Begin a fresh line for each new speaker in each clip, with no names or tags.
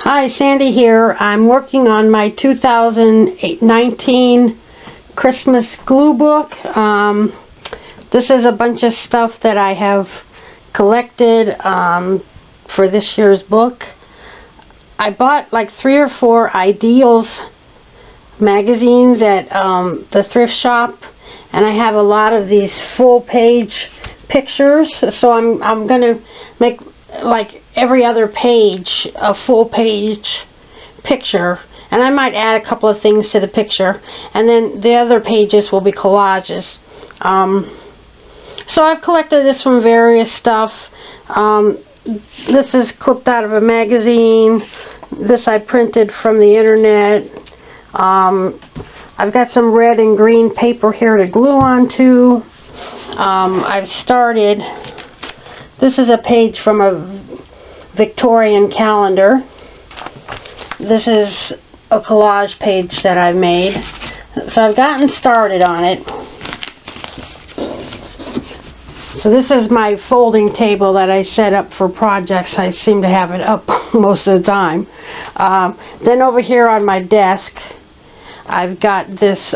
Hi, Sandy here. I'm working on my 2019 Christmas glue book. This is a bunch of stuff that I have collected for this year's book. I bought like 3 or 4 Ideals magazines at the thrift shop, and I have a lot of these full-page pictures, so I'm going to make like every other page a full-page picture, and I might add a couple of things to the picture, and then the other pages will be collages. So I've collected this from various stuff. This is clipped out of a magazine. This I printed from the internet. I've got some red and green paper here to glue onto. I've started. This is a page from a Victorian calendar. This is a collage page that I've made. So I've gotten started on it. So this is my folding table that I set up for projects. I seem to have it up most of the time. Then over here on my desk, I've got this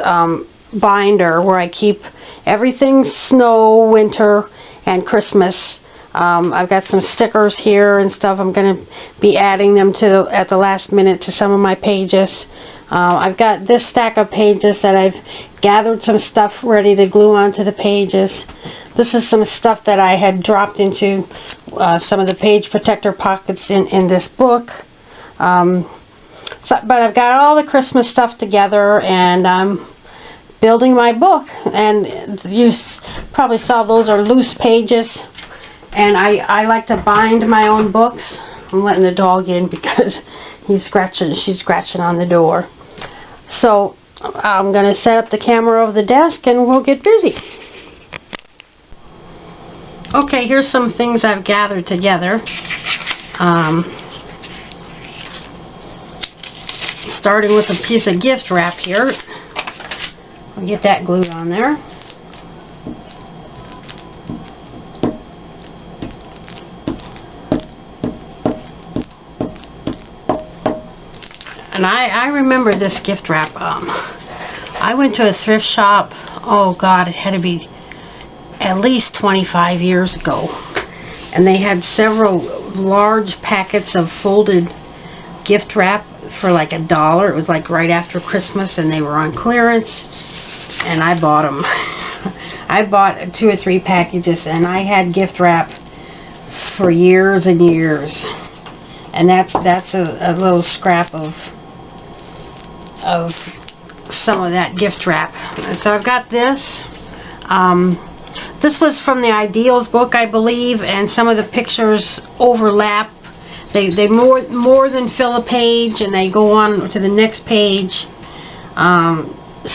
binder where I keep everything snow, winter, and Christmas. I've got some stickers here and stuff. I'm going to be adding them to at the last minute to some of my pages. I've got this stack of pages that I've gathered some stuff ready to glue onto the pages. This is some stuff that I had dropped into some of the page protector pockets in this book. But I've got all the Christmas stuff together, and I'm building my book. And you probably saw those are loose pages. And I like to bind my own books. I'm letting the dog in because she's scratching on the door. So I'm going to set up the camera over the desk and we'll get busy. Okay, here's some things I've gathered together. Starting with a piece of gift wrap here. I'll get that glued on there. And I remember this gift wrap. I went to a thrift shop, oh God, it had to be at least 25 years ago. And they had several large packets of folded gift wrap for like $1. It was like right after Christmas, and they were on clearance. And I bought them. I bought 2 or 3 packages, and I had gift wrap for years and years. And that's a little scrap of some of that gift wrap. So I've got this. This was from the Ideals book, I believe, and some of the pictures overlap. They more than fill a page, and they go on to the next page.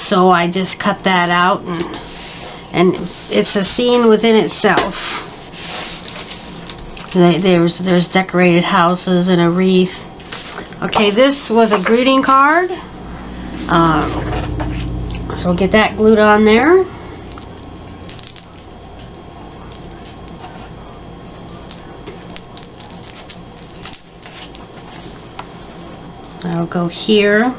So I just cut that out, and it's a scene within itself. There's decorated houses and a wreath. Okay, this was a greeting card. So we'll get that glued on there. That'll go here.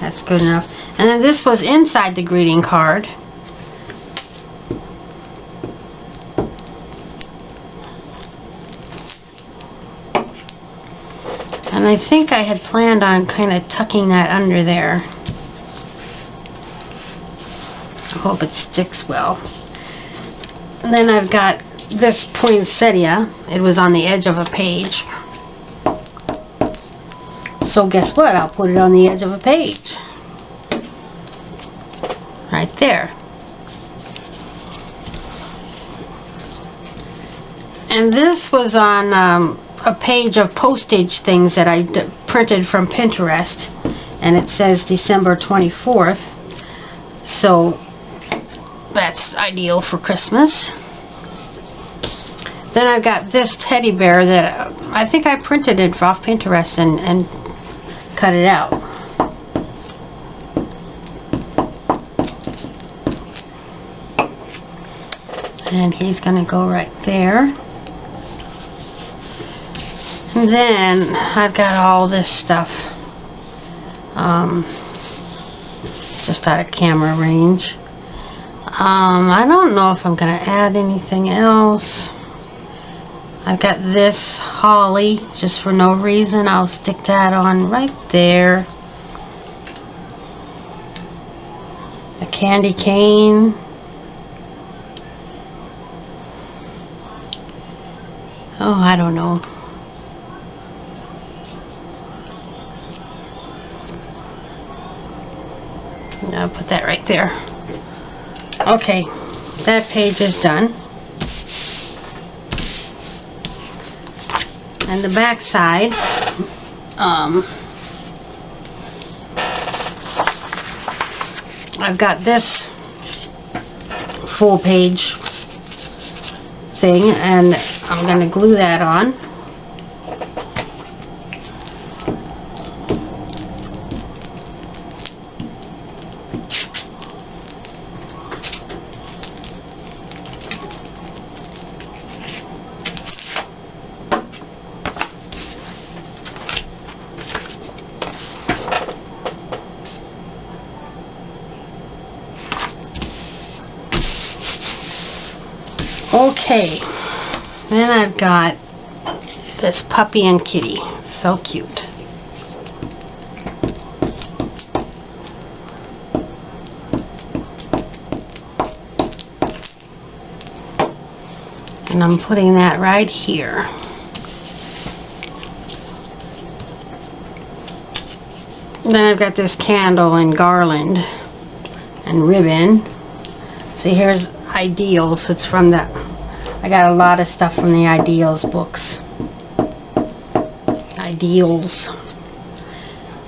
That's good enough. And then this was inside the greeting card. And I think I had planned on kind of tucking that under there. I hope it sticks well. And then I've got this poinsettia. It was on the edge of a page. So guess what? I'll put it on the edge of a page. Right there. And this was on a page of postage things that I printed from Pinterest, and it says December 24th, so that's ideal for Christmas. Then I've got this teddy bear that I think I printed it off Pinterest and cut it out. And he's going to go right there. And then I've got all this stuff just out of camera range. I don't know if I'm going to add anything else. I've got this holly just for no reason. I'll stick that on right there. A candy cane. Oh, I don't know. I'll put that right there. Okay, that page is done. And the back side, I've got this full page thing, and I'm going to glue that on. Okay, then I've got this puppy and kitty. So cute. And I'm putting that right here. Then I've got this candle and garland and ribbon. See, here's Ideals. It's from the, I got a lot of stuff from the Ideals books. Ideals.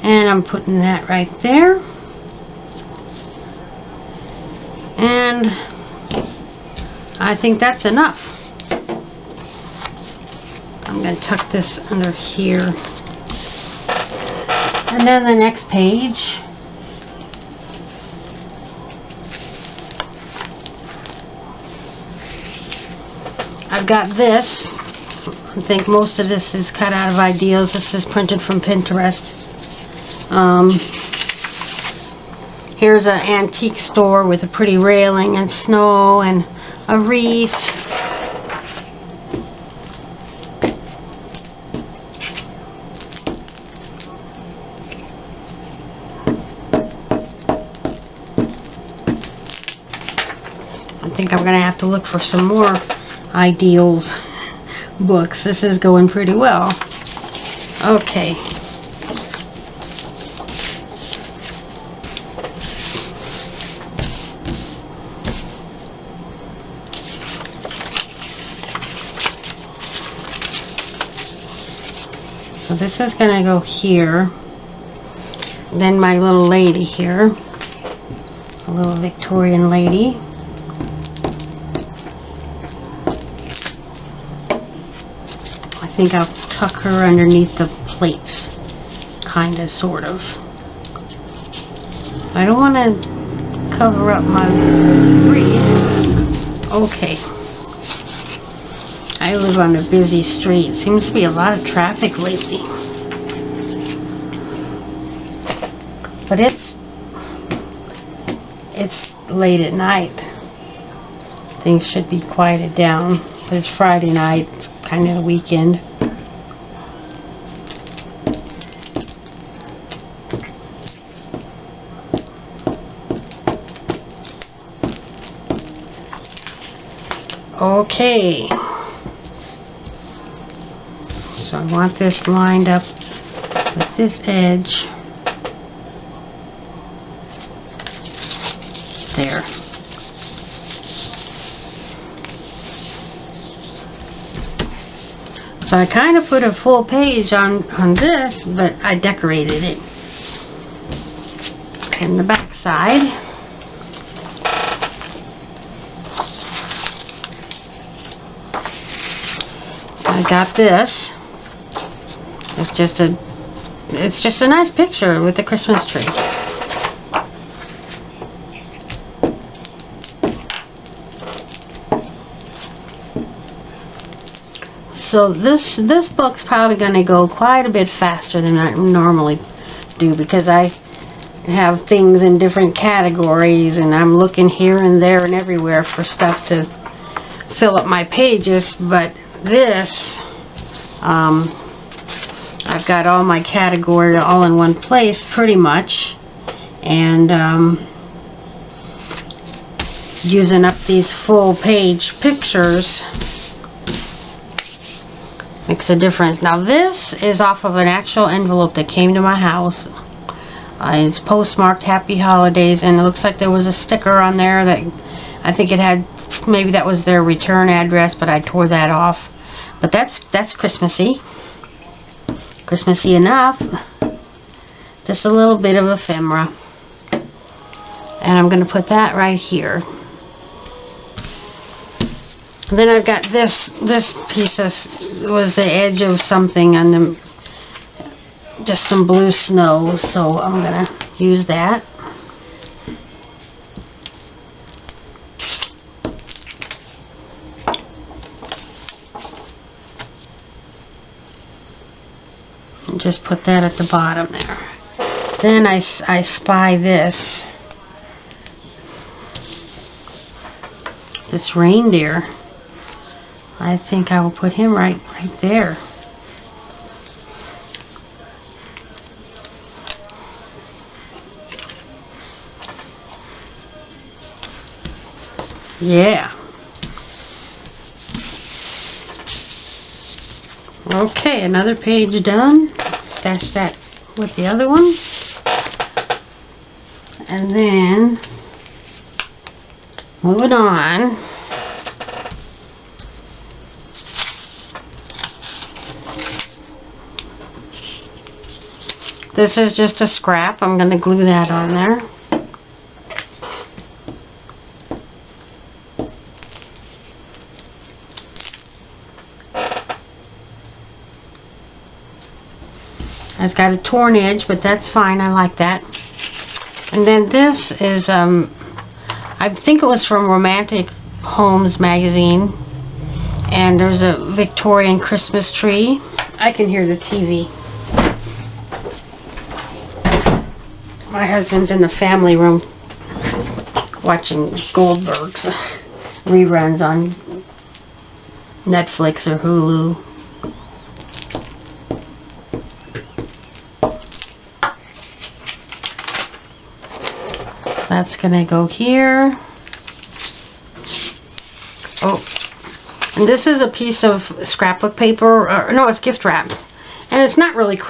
And I'm putting that right there. And I think that's enough. I'm going to tuck this under here. And then the next page, I've got this. I think most of this is cut out of Ideals. This is printed from Pinterest. Here's an antique store with a pretty railing and snow and a wreath. I think I'm going to have to look for some more Ideals books. This is going pretty well. Okay. So this is going to go here. Then my little lady here. A little Victorian lady. I think I'll tuck her underneath the plates. Kinda, sort of. I don't want to cover up my wreath. Okay. I live on a busy street. Seems to be a lot of traffic lately. But it's late at night. Things should be quieted down. But it's Friday night. It's kind of the weekend. Okay. So I want this lined up with this edge. There. So I kind of put a full page on this, but I decorated it. And the back side. I got this. It's just a nice picture with the Christmas tree. So this book's probably going to go quite a bit faster than I normally do, because I have things in different categories and I'm looking here and there and everywhere for stuff to fill up my pages. But this, I've got all my categories all in one place pretty much, and using up these full page pictures makes a difference. Now this is off of an actual envelope that came to my house. It's postmarked Happy Holidays, and it looks like there was a sticker on there that I think it had, maybe that was their return address, but I tore that off. But that's Christmassy. Christmassy enough. Just a little bit of ephemera. And I'm going to put that right here. And then I've got this piece of, was the edge of something on the, just some blue snow, so I'm going to use that. And just put that at the bottom there. Then I spy this reindeer. I think I will put him right there. Yeah. Okay, another page done. Stash that with the other ones. And then, moving on. This is just a scrap. I'm going to glue that on there. It's got a torn edge, but that's fine. I like that. And then this is, I think it was from Romantic Homes magazine. And there's a Victorian Christmas tree. I can hear the TV. My husband's in the family room watching Goldberg's reruns on Netflix or Hulu. That's gonna go here. Oh, and this is a piece of scrapbook paper. No, it's gift wrap, and it's not really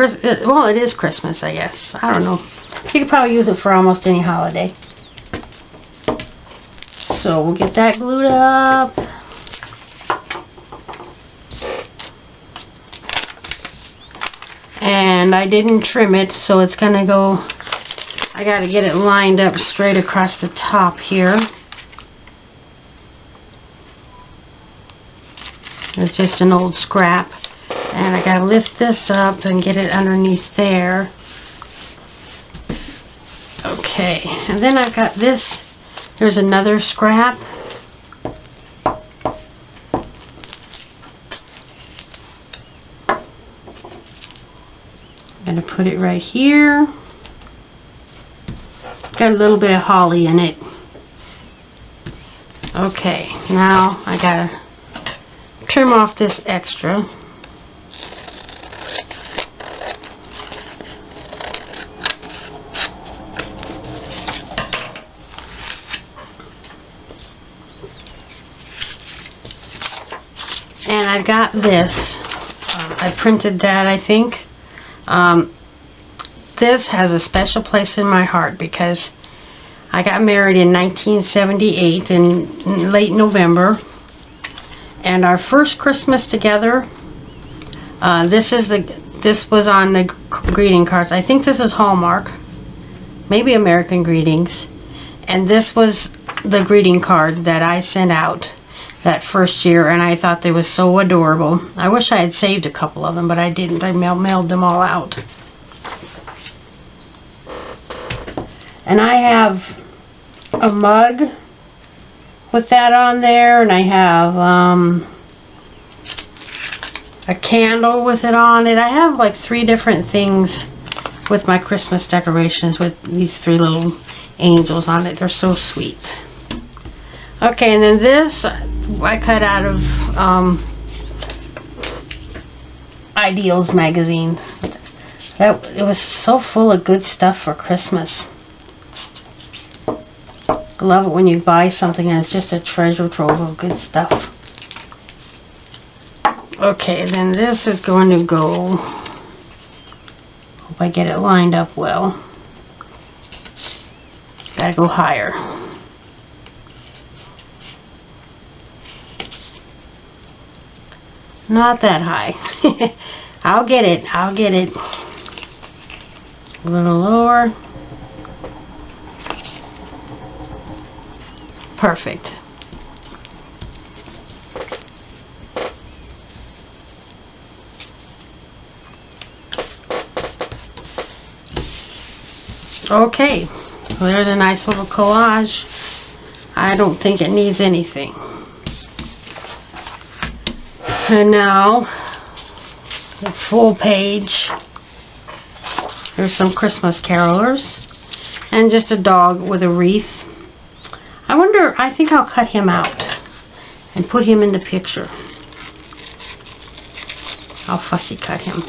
well, it is Christmas, I guess. I don't know. You could probably use it for almost any holiday. So we'll get that glued up. And I didn't trim it, so it's gonna go, I gotta get it lined up straight across the top here. It's just an old scrap. And I gotta lift this up and get it underneath there. Okay, and then I've got this. There's another scrap. I'm going to put it right here. Got a little bit of holly in it. Okay, now I got to trim off this extra. And I've got this. I printed that, I think. This has a special place in my heart because I got married in 1978 in late November. And our first Christmas together, this was on the greeting cards. I think this is Hallmark, maybe American Greetings. And this was the greeting card that I sent out that first year, and I thought they were so adorable. I wish I had saved a couple of them, but I didn't. I mailed them all out. And I have a mug with that on there, and I have a candle with it on it. I have like 3 different things with my Christmas decorations with these 3 little angels on it. They're so sweet. Okay, and then this I cut out of Ideals magazine. It was so full of good stuff for Christmas. I love it when you buy something and it's just a treasure trove of good stuff. Okay, then this is going to go, hope I get it lined up well. Gotta go higher. Not that high. I'll get it. I'll get it. A little lower. Perfect. Okay, so there's a nice little collage. I don't think it needs anything. And now, the full page. There's some Christmas carolers. And just a dog with a wreath. I think I'll cut him out and put him in the picture. I'll fussy cut him.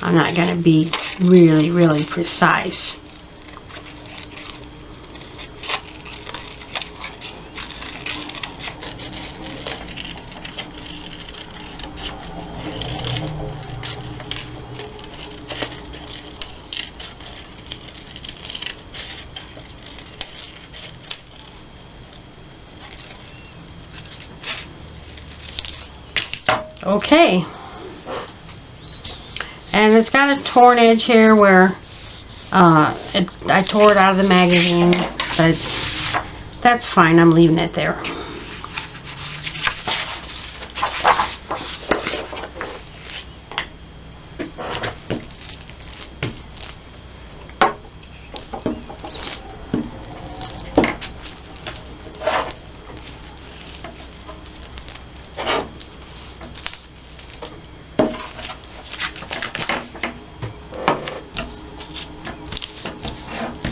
I'm not going to be really, really precise. Okay. And it's got a torn edge here where I tore it out of the magazine, but that's fine. I'm leaving it there.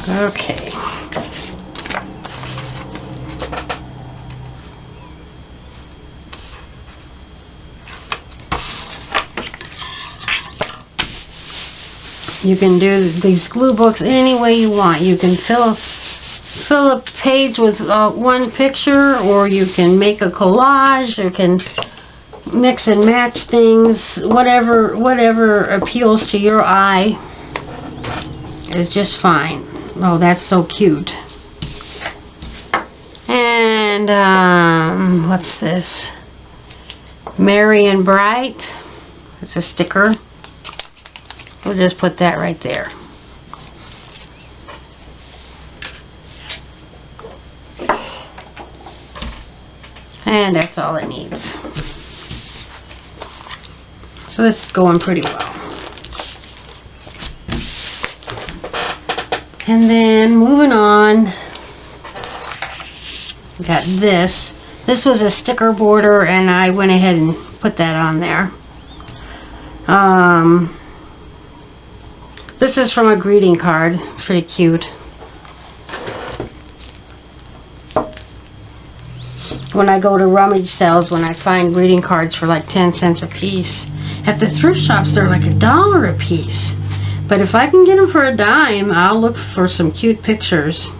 Okay. You can do these glue books any way you want. You can fill a page with one picture, or you can make a collage, or can mix and match things. Whatever appeals to your eye is just fine. Oh, that's so cute. And what's this? Merry and Bright. It's a sticker. We'll just put that right there. And that's all it needs. So this is going pretty well. And then moving on, we got this. This was a sticker border, and I went ahead and put that on there. This is from a greeting card. Pretty cute. When I go to rummage sales, when I find greeting cards for like 10 cents a piece, at the thrift shops they're like $1 a piece. But if I can get them for a dime, I'll look for some cute pictures.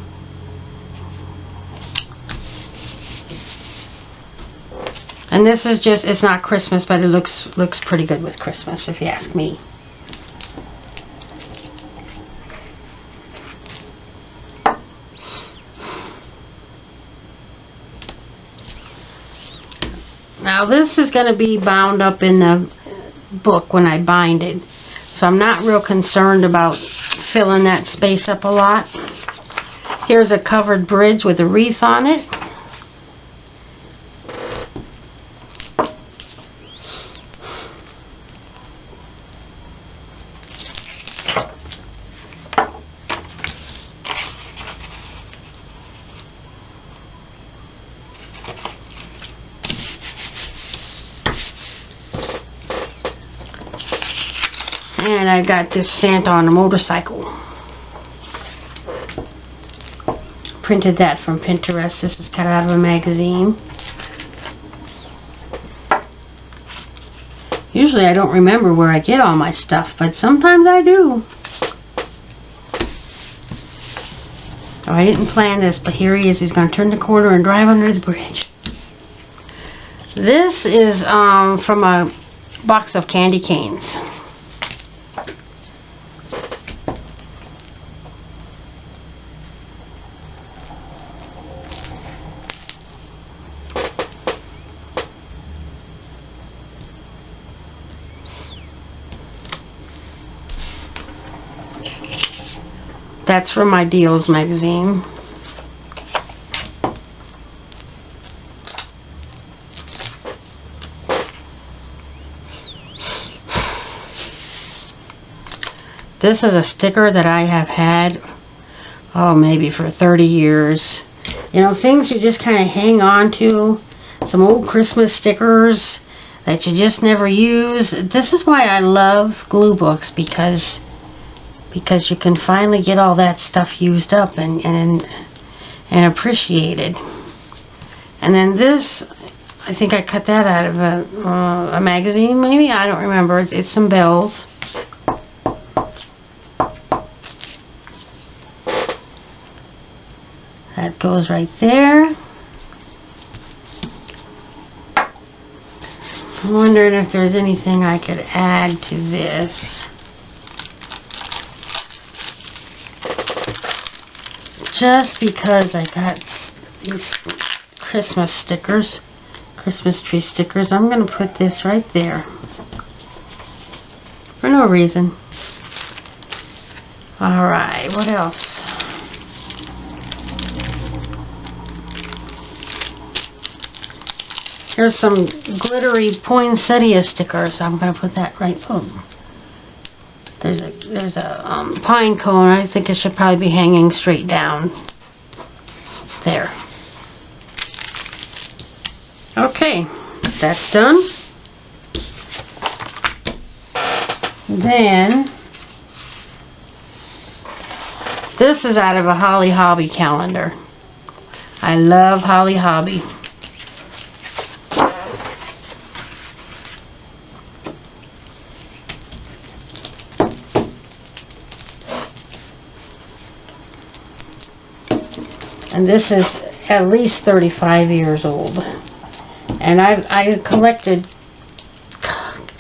And this is just, it's not Christmas, but it looks pretty good with Christmas, if you ask me. Now this is going to be bound up in the book when I bind it. So I'm not real concerned about filling that space up a lot. Here's a covered bridge with a wreath on it. And I got this Santa on a motorcycle. Printed that from Pinterest. This is cut out of a magazine. Usually I don't remember where I get all my stuff, but sometimes I do. Oh, I didn't plan this, but here he is. He's going to turn the corner and drive under the bridge. This is from a box of candy canes. That's from my Deals magazine. This is a sticker that I have had, oh, maybe for 30 years. You know, things you just kind of hang on to. Some old Christmas stickers that you just never use. This is why I love glue books, because you can finally get all that stuff used up and appreciated. And then this, I think I cut that out of a magazine, maybe? I don't remember. It's some bells. That goes right there. I'm wondering if there's anything I could add to this. Just because I got these Christmas stickers, Christmas tree stickers, I'm going to put this right there. For no reason. Alright, what else? Here's some glittery poinsettia stickers. I'm going to put that right. Oh. There's a pine cone. I think it should probably be hanging straight down. There. Okay, that's done. Then this is out of a Holly Hobby calendar. I love Holly Hobby. And this is at least 35 years old. And I collected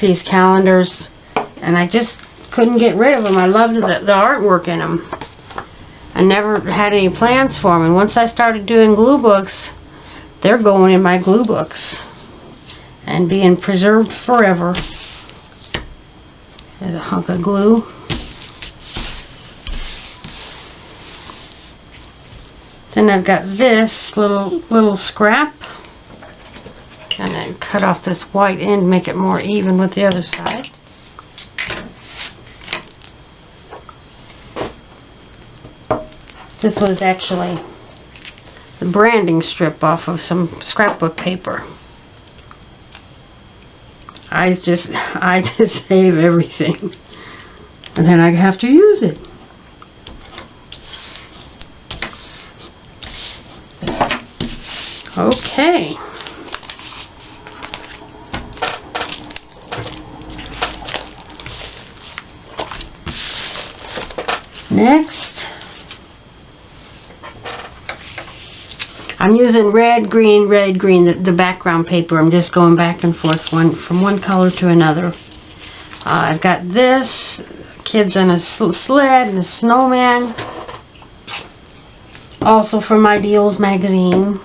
these calendars, and I just couldn't get rid of them. I loved the artwork in them. I never had any plans for them. And once I started doing glue books, they're going in my glue books and being preserved forever. There's a hunk of glue. Then I've got this little scrap, and then cut off this white end, make it more even with the other side. This was actually the branding strip off of some scrapbook paper. I just save everything, and then I have to use it. Okay. Next, I'm using red, green, the background paper. I'm just going back and forth from one color to another. I've got this, kids in a sled and a snowman. Also from my Deals magazine.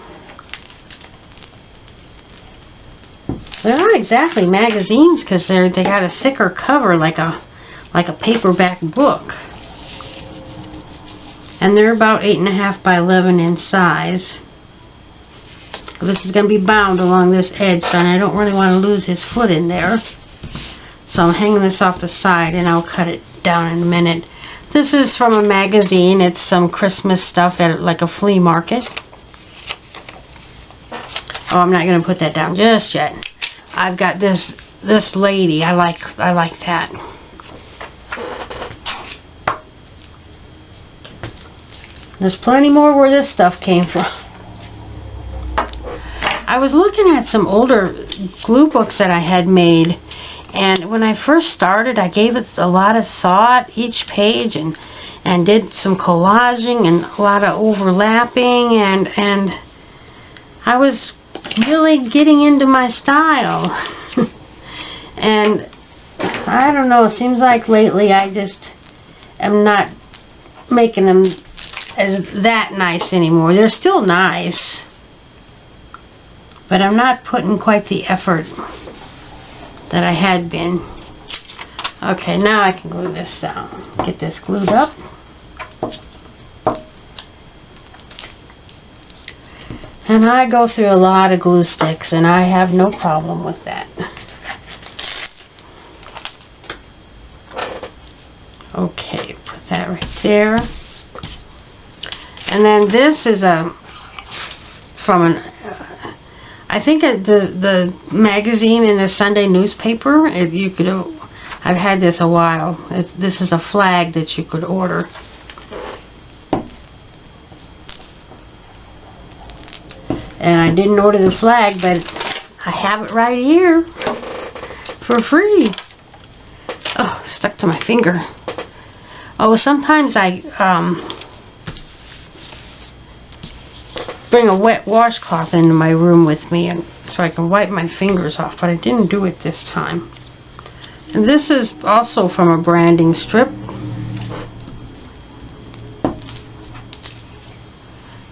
They're not exactly magazines because they got a thicker cover, like a paperback book, and they're about 8.5 by 11 in size. This is going to be bound along this edge, so I don't really want to lose his foot in there. So I'm hanging this off the side, and I'll cut it down in a minute. This is from a magazine. It's some Christmas stuff at like a flea market. Oh, I'm not going to put that down just yet. I've got this lady. I like that. There's plenty more where this stuff came from. I was looking at some older glue books that I had made, and when I first started, I gave it a lot of thought, each page, and did some collaging and a lot of overlapping, and I was really getting into my style. And I don't know, it seems like lately I just am not making them as that nice anymore. They're still nice, but I'm not putting quite the effort that I had been. Okay, now I can glue this down. Get this glued up. And I go through a lot of glue sticks, and I have no problem with that. Okay, put that right there. And then this is from an I think the magazine in the Sunday newspaper. I've had this a while. This is a flag that you could order. And I didn't order the flag, but I have it right here for free. Oh, stuck to my finger. Oh, sometimes I bring a wet washcloth into my room with me, and so I can wipe my fingers off, but I didn't do it this time. And this is also from a branding strip.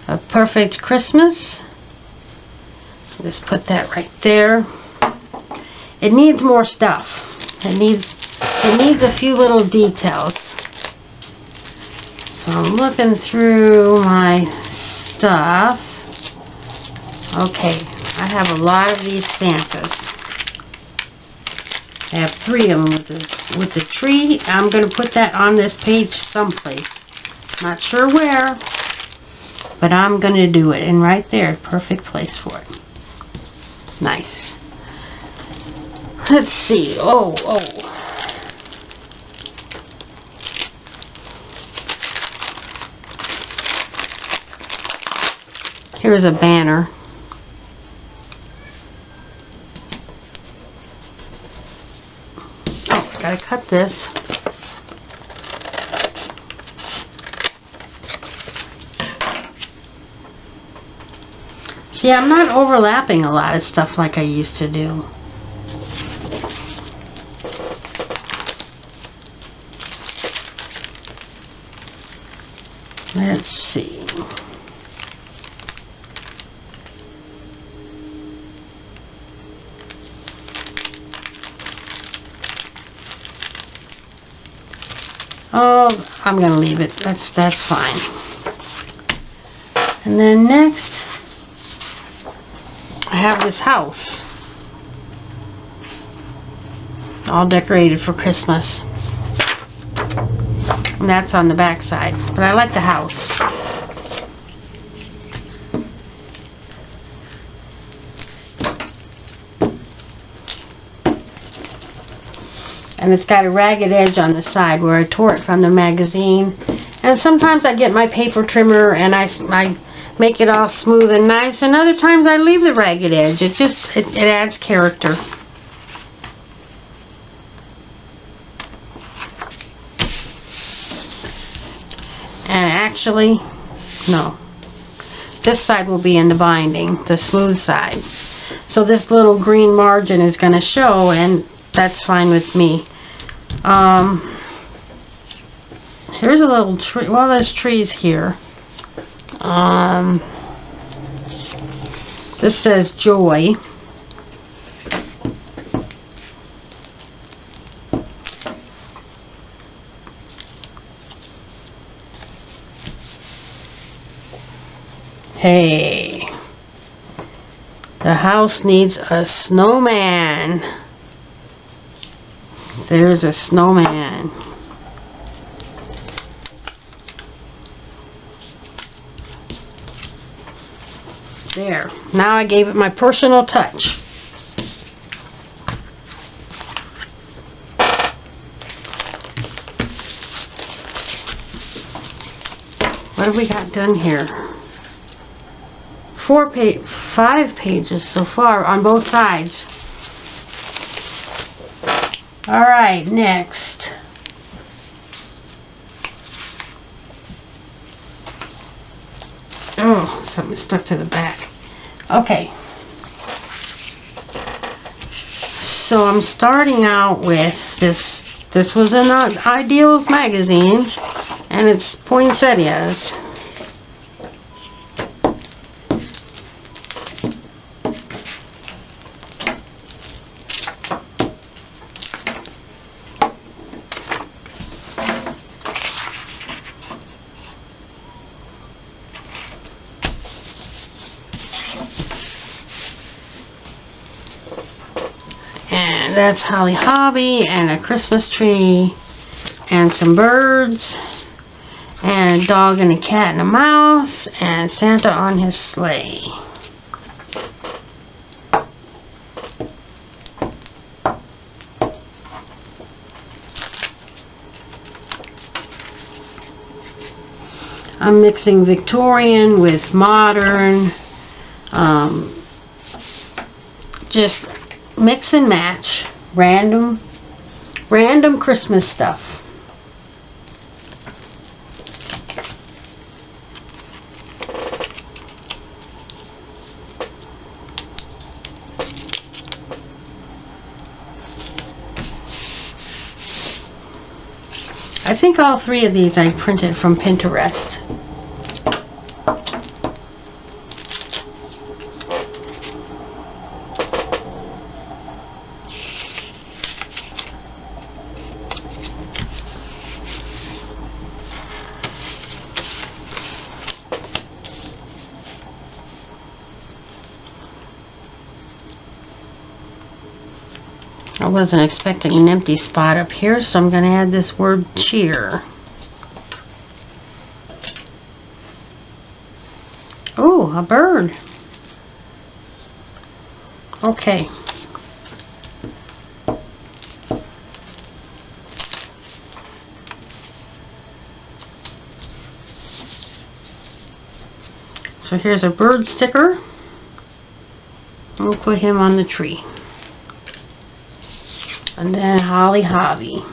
A Perfect Christmas. Just put that right there. It needs more stuff. It needs a few little details. So I'm looking through my stuff. Okay, I have a lot of these Santas. I have 3 of them with the tree. I'm going to put that on this page someplace. Not sure where, but I'm going to do it. And right there, perfect place for it. Nice. Let's see. Oh. Here's a banner. Oh, I gotta cut this. See, I'm not overlapping a lot of stuff like I used to do. Let's see. Oh, I'm going to leave it. That's fine. And then next, I have this house. All decorated for Christmas. And that's on the back side. But I like the house. And it's got a ragged edge on the side where I tore it from the magazine. And sometimes I get my paper trimmer and I make it all smooth and nice, and other times I leave the ragged edge. It adds character. And actually, no. This side will be in the binding, the smooth side. So this little green margin is going to show, and that's fine with me. Here's a little tree. Well, there's trees here. This says joy. Hey, the house needs a snowman. There's a snowman. There. Now I gave it my personal touch. What have we got done here? 5 pages so far on both sides. Alright, next. Oh, something stuck to the back. Okay. So I'm starting out with this. This was in Ideals magazine, and it's poinsettias. And that's Holly Hobby and a Christmas tree and some birds and a dog and a cat and a mouse and Santa on his sleigh. I'm mixing Victorian with modern, just mix and match, random Christmas stuff. I think all 3 of these I printed from Pinterest. I wasn't expecting an empty spot up here, so I'm going to add this word cheer. Oh, a bird. Okay. So here's a bird sticker. We'll put him on the tree. And then Holly Hobby.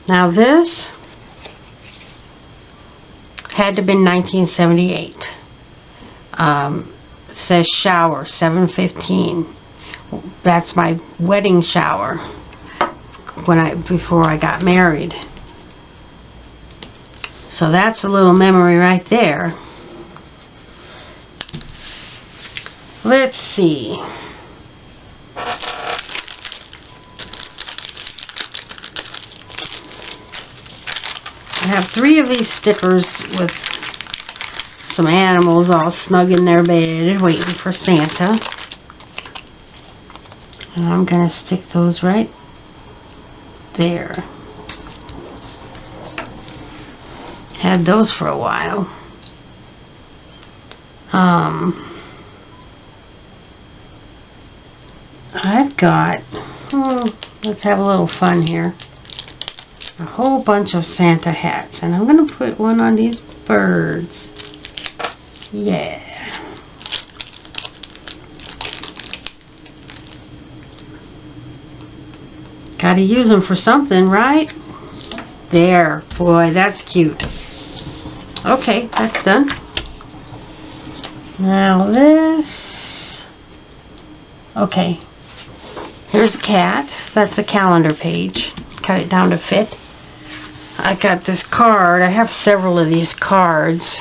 Now this had to have been 1978. It says shower, 7:15. That's my wedding shower before I got married. So that's a little memory right there. Let's see. I have 3 of these stickers with some animals all snug in their bed waiting for Santa. And I'm going to stick those right there. Had those for a while. I've got, let's have a little fun here, a whole bunch of Santa hats, and I'm going to put one on these birds. Yeah. Got to use them for something, right? There. Boy, that's cute. Okay, that's done. Now this. Okay. Here's a cat. That's a calendar page. Cut it down to fit. I got this card. I have several of these cards.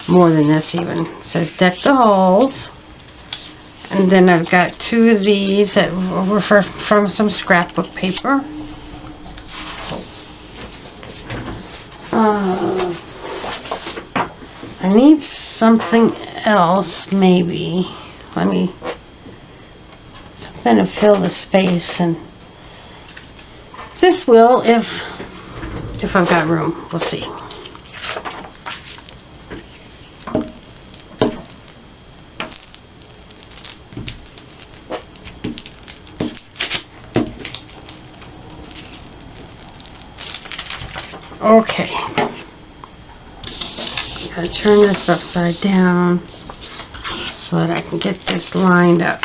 More than this even. It says deck the halls. And then I've got 2 of these that were from some scrapbook paper. I need something else, maybe. Something to fill the space, and this will if I've got room. We'll see. Okay. Gotta turn this upside down so that I can get this lined up.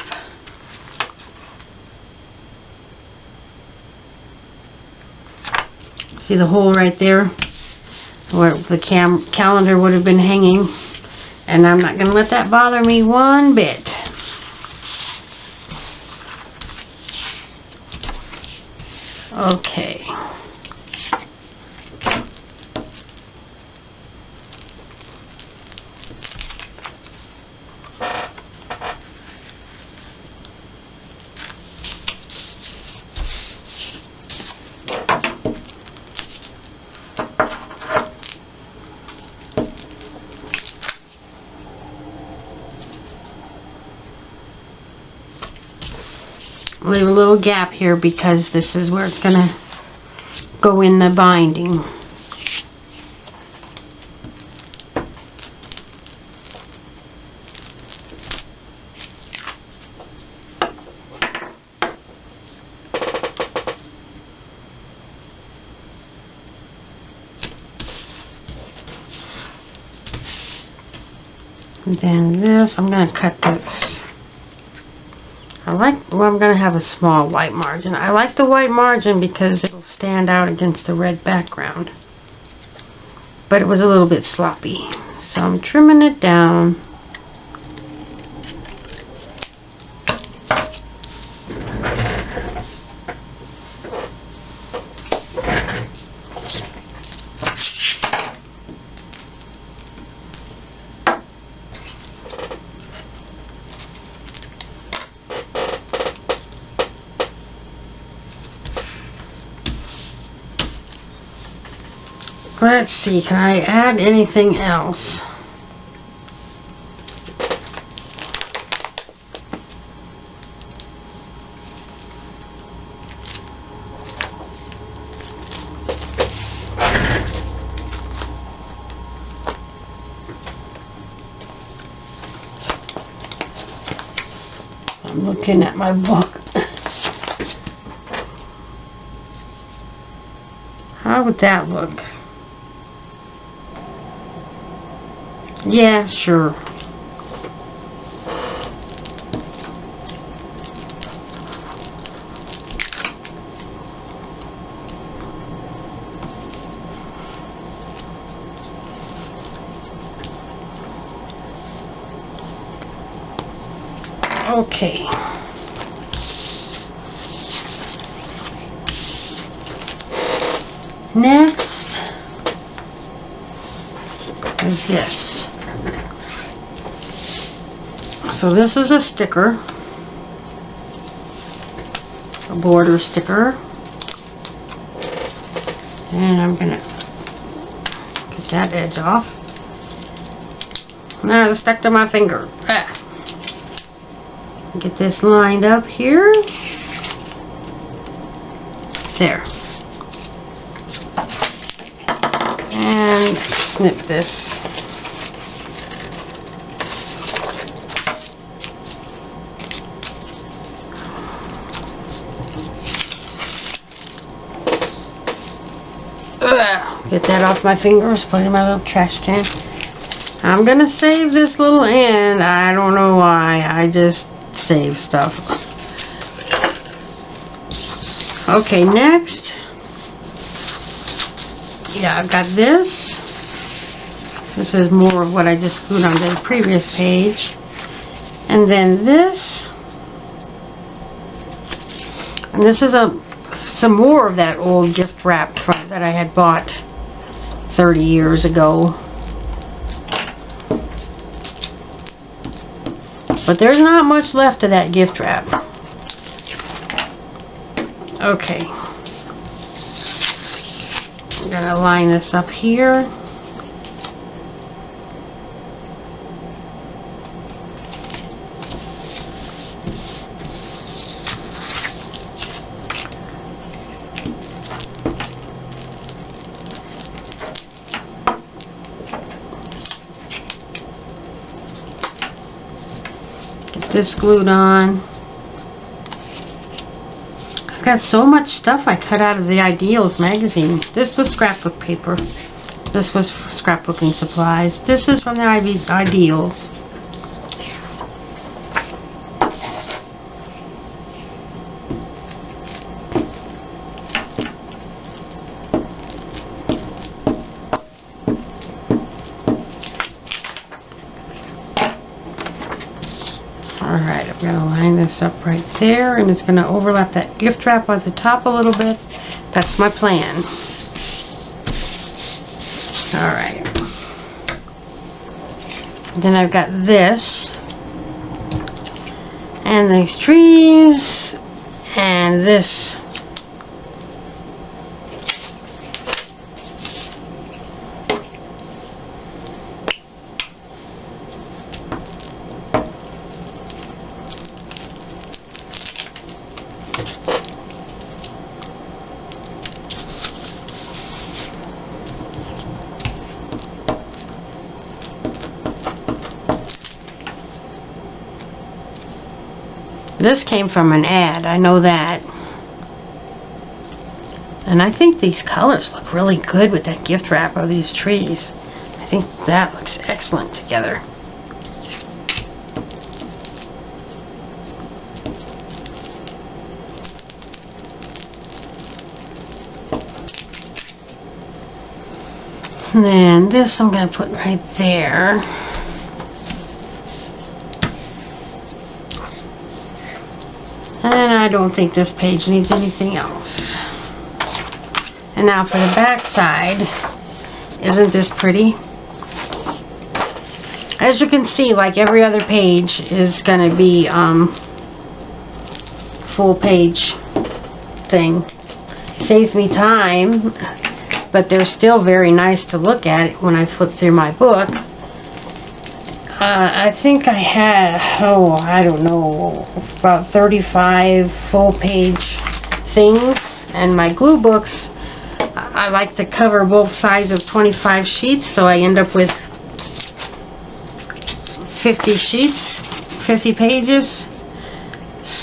See the hole right there where the calendar would have been hanging, and I'm not going to let that bother me one bit. Okay. Leave a little gap here because this is where it's going to go in the binding. And then this, I'm going to cut this. I'm going to have a small white margin. I like the white margin because it'll stand out against the red background. But it was a little bit sloppy. So I'm trimming it down. Let's see, can I add anything else? I'm looking at my book. How would that look? Yeah, sure. Okay. Next is this. So this is a sticker, a border sticker, and I'm going to get that edge off. Now it's stuck to my finger. Get this lined up here. There. And snip this. Get that off my fingers, put it in my little trash can. I'm gonna save this little end. I don't know why. I just save stuff. Okay, next. Yeah, I've got this. This is more of what I just glued on the previous page. And then this. And this is some more of that old gift wrap that I had bought 30 years ago. But there's not much left of that gift wrap. Okay. I'm going to line this up here. Get this glued on. I've got so much stuff I cut out of the Ideals magazine. This was scrapbook paper. This was scrapbooking supplies. This is from the Ideals. Alright, I'm going to line this up right there, and it's going to overlap that gift wrap on the top a little bit. That's my plan. Alright. Then I've got this, and these trees, and this. This came from an ad, I know that. And I think these colors look really good with that gift wrap of these trees. I think that looks excellent together. And then this I'm going to put right there. And I don't think this page needs anything else. And now for the back side. Isn't this pretty? As you can see, like every other page is going to be full page thing. Saves me time, but they're still very nice to look at when I flip through my book. I think I had, I don't know, about 35 full-page things. And my glue books, I like to cover both sides of 25 sheets, so I end up with 50 sheets, 50 pages.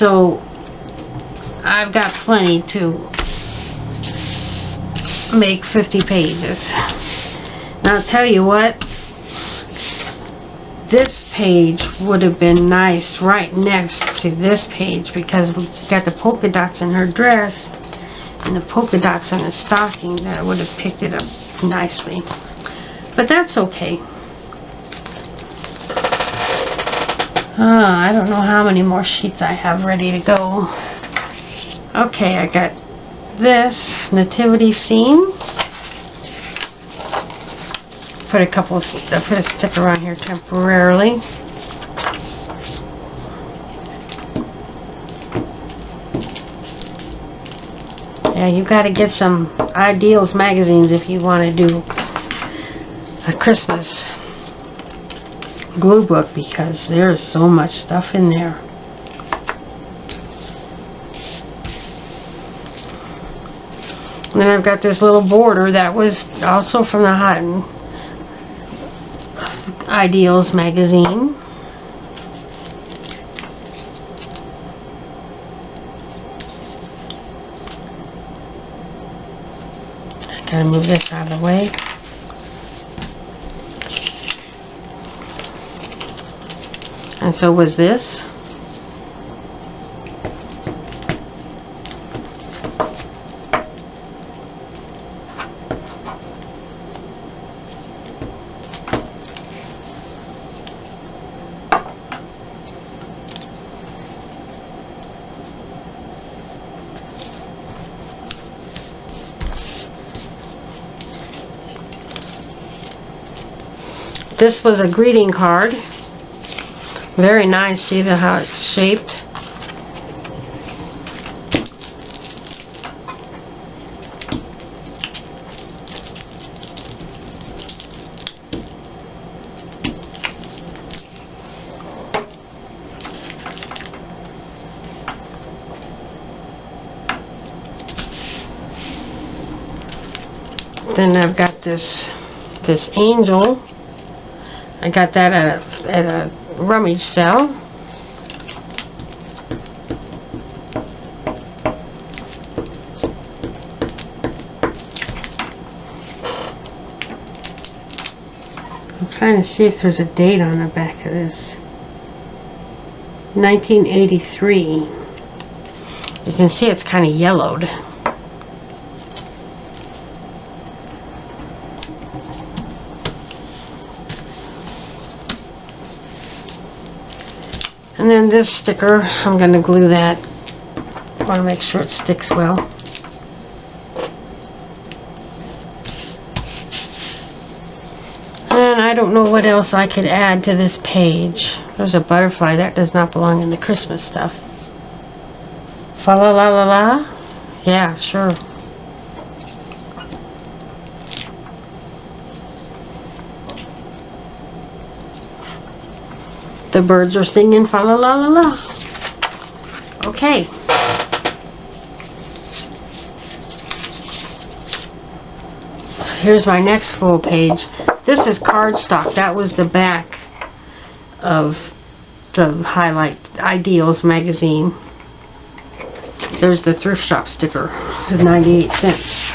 So I've got plenty to make 50 pages. Now I'll tell you what, this page would have been nice right next to this page, because we got the polka dots in her dress and the polka dots on the stocking. That would have picked it up nicely, but that's okay. I don't know how many more sheets I have ready to go. Okay, I got this nativity scene. Put a sticker on here temporarily. Yeah, you got to get some Ideals magazines if you want to do a Christmas glue book, because there is so much stuff in there. And then I've got this little border that was also from the Ideals magazine. I gotta move this out of the way. And so was this. This was a greeting card. Very nice. See how it's shaped? Then I've got this angel. I got that at a rummage sale. Trying to see if there's a date on the back of this. 1983. You can see it's kind of yellowed. And then this sticker, I'm going to glue that. I want to make sure it sticks well. And I don't know what else I could add to this page. There's a butterfly. That does not belong in the Christmas stuff. Fa la la la la? Yeah, sure. The birds are singing fa la la la la. Okay. So here's my next full page. This is cardstock. That was the back of the Highlight Ideals magazine. There's the thrift shop sticker. It's 98 cents.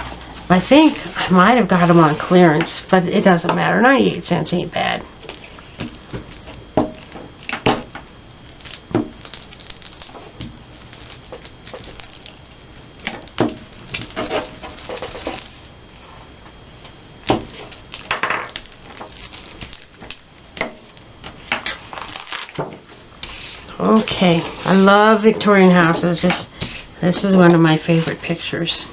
I think I might have got them on clearance, but it doesn't matter. 98 cents ain't bad. Okay, I love Victorian houses. This is one of my favorite pictures.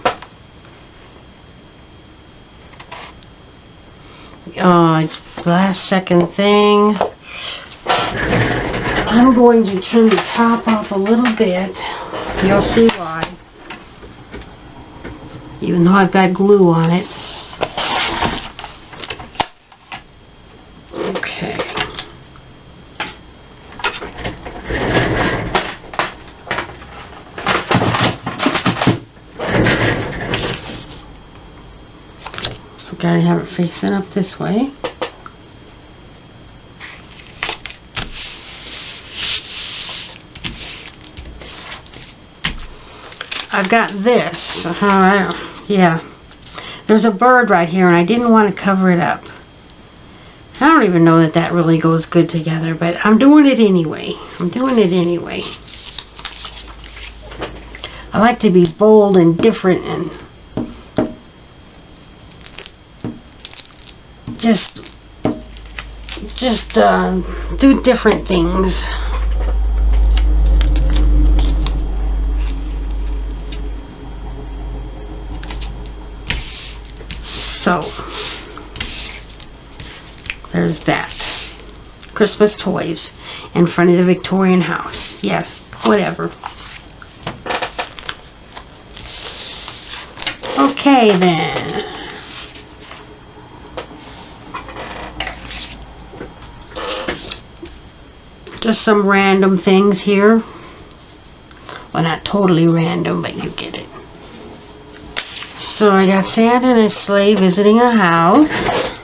Last second thing. I'm going to trim the top off a little bit. You'll see why. Even though I've got glue on it. Okay. Gotta have it facing up this way. I've got this. Yeah. There's a bird right here and I didn't want to cover it up. I don't even know that that really goes good together, but I'm doing it anyway. I like to be bold and different and just do different things. So there's that. Christmas toys in front of the Victorian house. Yes, whatever. Okay then. Just some random things here. Well, not totally random, but you get it. So I got Santa and his sleigh visiting a house.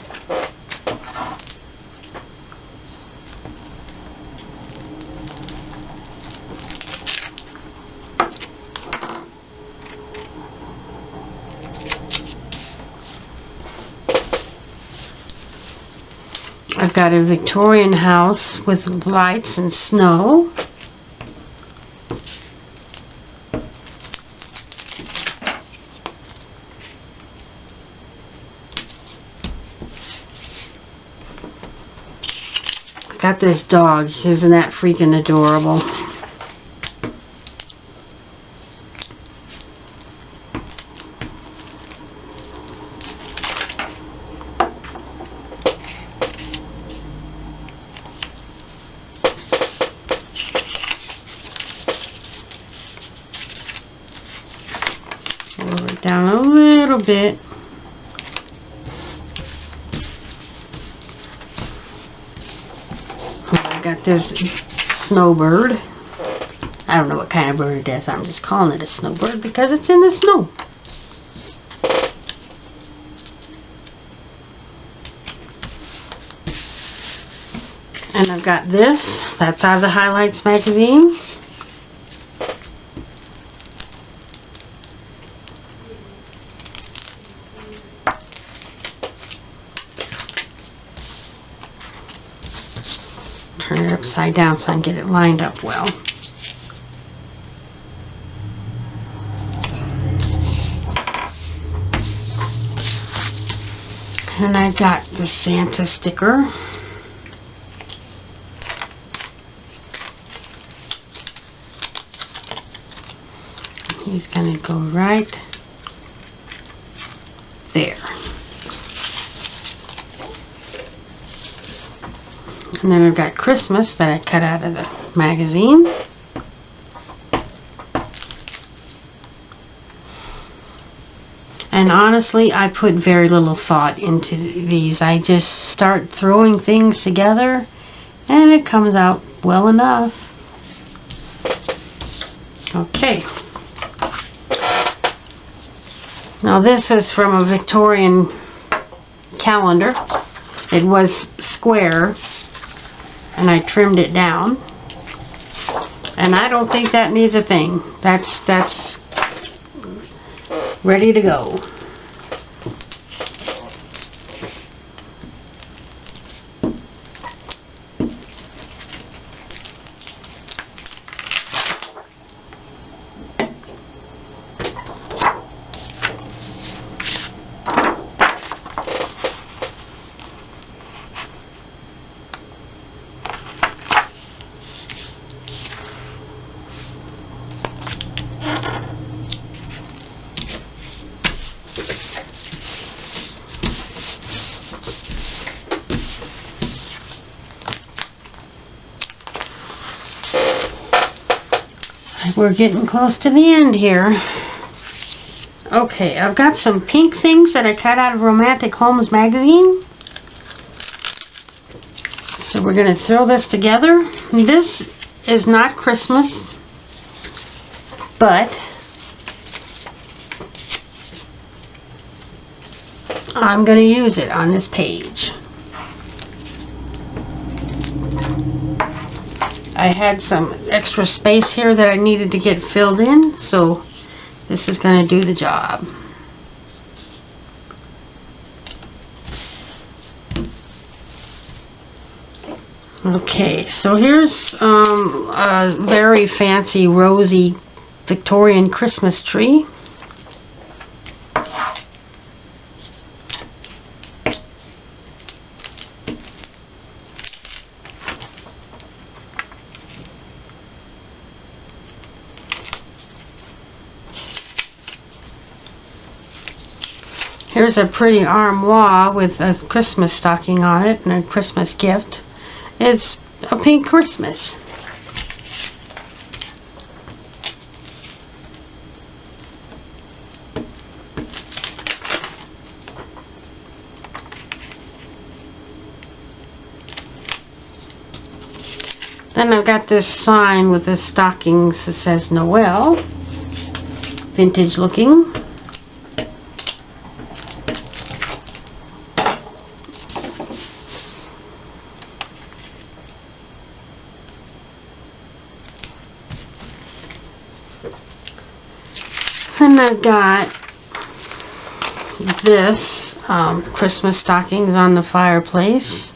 I've got a Victorian house with lights and snow. I got this dog. Isn't that freaking adorable? Lower it down a little bit. I got this snowbird. I don't know what kind of bird it is. I'm just calling it a snowbird because it's in the snow. And I've got this. That's out of the Highlights magazine. upside down so I can get it lined up well. And I got the Santa sticker. He's going to go right there. And then I've got Christmas that I cut out of the magazine. And honestly, I put very little thought into these. I just start throwing things together and it comes out well enough. Okay. Now this is from a Victorian calendar. It was square and I trimmed it down. And I don't think that needs a thing. That's ready to go. We're getting close to the end here. Okay, I've got some pink things that I cut out of Romantic Homes magazine. So we're going to throw this together. This is not Christmas, but I'm going to use it on this page. I had some extra space here that I needed to get filled in, so this is going to do the job. Okay, so here's a very fancy rosy Victorian Christmas tree. Here's a pretty armoire with a Christmas stocking on it and a Christmas gift. It's a pink Christmas. Then I've got this sign with the stockings that says Noel. Vintage looking. And I've got this Christmas stockings on the fireplace.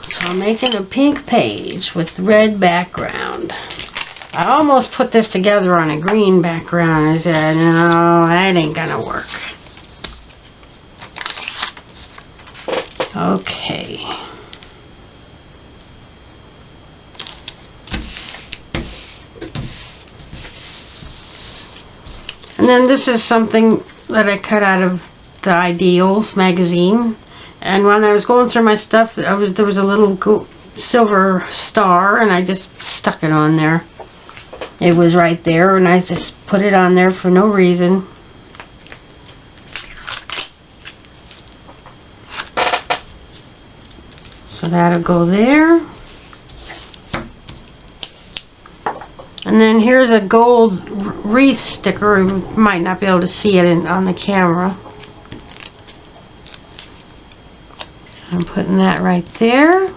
So I'm making a pink page with red background. I almost put this together on a green background. I said, no, that ain't gonna work. Okay. And then this is something that I cut out of the Ideals magazine. And when I was going through my stuff, there was a little silver star, and I just stuck it on there. It was right there, and I just put it on there for no reason. So that'll go there. And then here's a gold wreath sticker. You might not be able to see it on the camera. I'm putting that right there.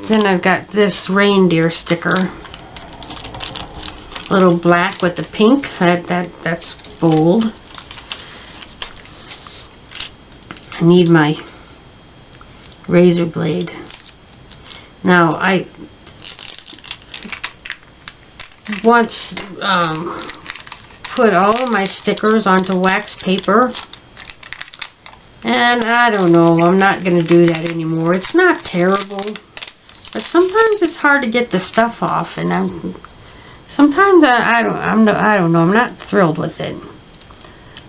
Then I've got this reindeer sticker. Little black with the pink. That's bold. I need my razor blade. Now, I once put all of my stickers onto wax paper, and I don't know, I'm not going to do that anymore. It's not terrible, but sometimes it's hard to get the stuff off, and sometimes I don't know, I'm not thrilled with it.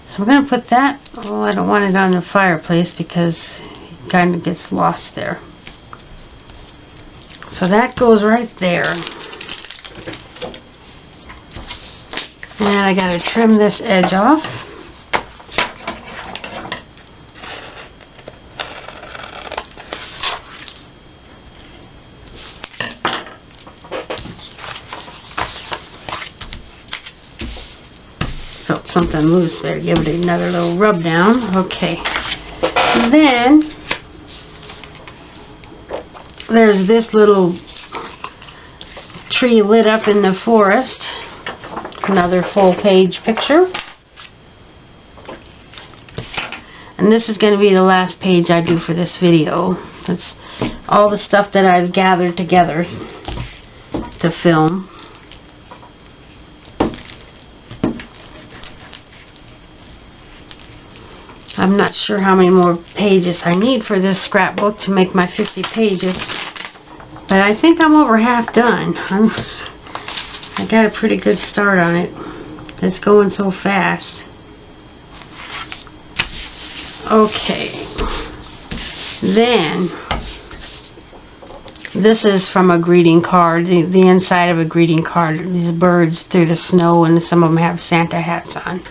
So I'm going to put that, oh, I don't want it on the fireplace because it kind of gets lost there. So that goes right there. And I got to trim this edge off. Felt something loose there. Give it another little rub down. Okay. Then there's this little tree lit up in the forest. Another full page picture. And this is going to be the last page I do for this video. That's all the stuff that I've gathered together to film. I'm not sure how many more pages I need for this scrapbook to make my 50 pages. But I think I'm over half done. I got a pretty good start on it. It's going so fast. Okay. Then, this is from a greeting card. The inside of a greeting card. These birds through the snow, and some of them have Santa hats on.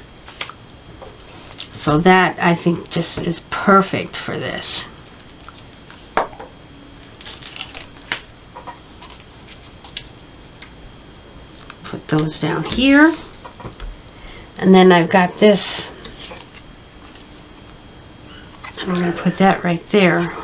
So that, I think, just is perfect for this. Put those down here. And then I've got this. I'm going to put that right there.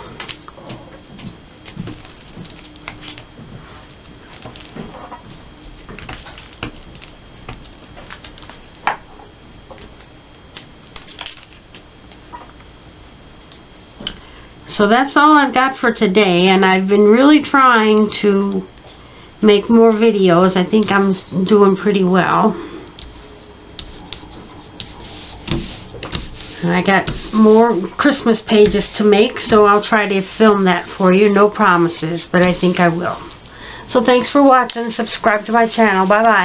So that's all I've got for today, and I've been really trying to make more videos. I think I'm doing pretty well. And I got more Christmas pages to make, so I'll try to film that for you. No promises, but I think I will. So thanks for watching. Subscribe to my channel. Bye-bye.